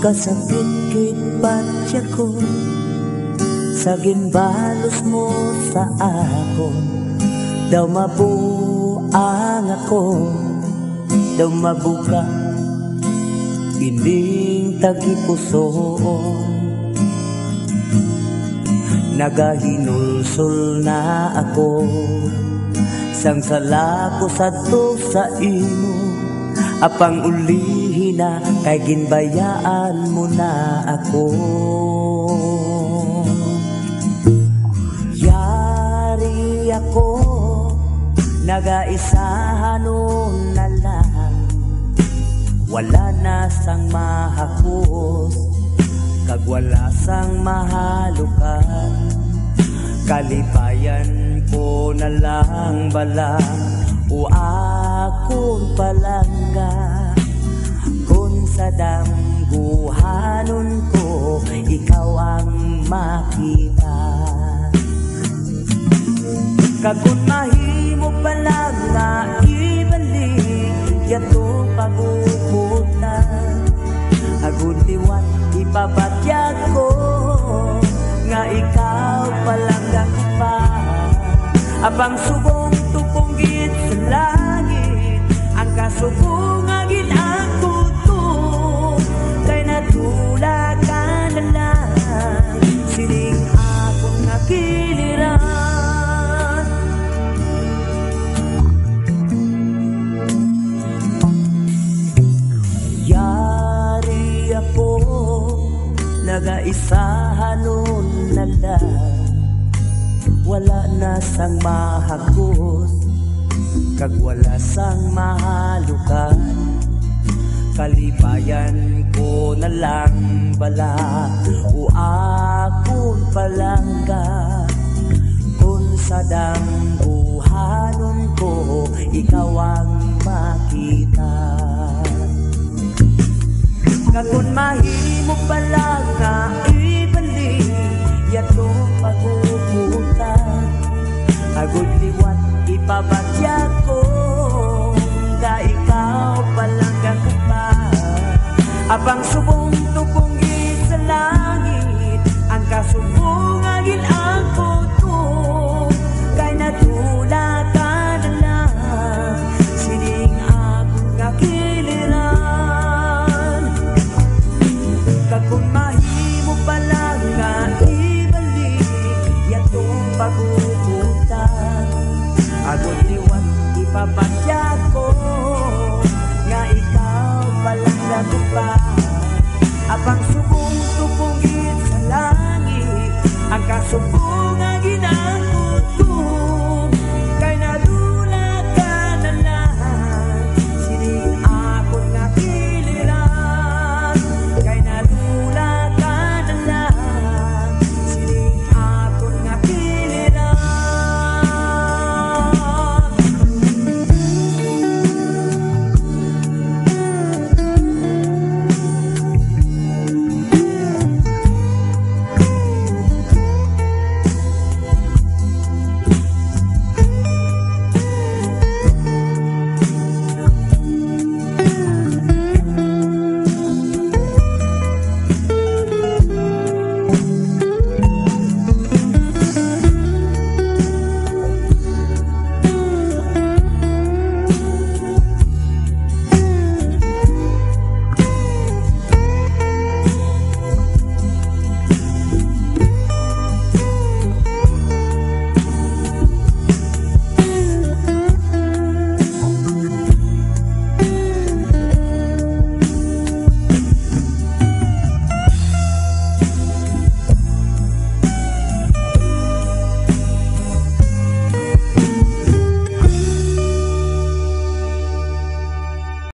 Kasakit kit patya ko sa ginbalos mo sa akon. Daw mabuang ako, daw mabuka ining tagipusoon. Nagahinulsol na ako, sang sala ko sadto sa imo. Apang ulihin na kay ginbayaan mo na ako. Yari ako, nagaisahan nun na lang. Wala na sang mahakos, kag wala sang mahalukan. Kalipayan ko na lang bala o akong palangga. Kung sa damguhanon ko, ikaw ang makita. Kagod mahimo palang nga ibalik yato paguputan. Agud liwat ipapatyag ko nga ikaw palangga ko pa. Apang subong tupunggit sa langit, ang kasubong agin ako to. Kay natula ka na lang, sining akong nakiliran. Yari ako, nagaisahan nun na lang. Wala na sang mahakos, kag wala sang mahalukan. Kalipayan ko na lang bala o akong palangga. Kung sa dambuhanon ko, ikaw ang makita. Kagod mahimo pala nga ibalik yato paguputan. Agud liwat ipabatya ko, nga ikaw palangga ko pa. Apang subong tupunggit sa langit, ang kasubong agin ang puto. Kay natula ka na lang, sining akong nakiliran. Kagod mahimo pala nga paguputan. Agud liwat ipapatya ko, nga ikaw palangga ko pa. Apang subong tupungit sa langit, ang kasubong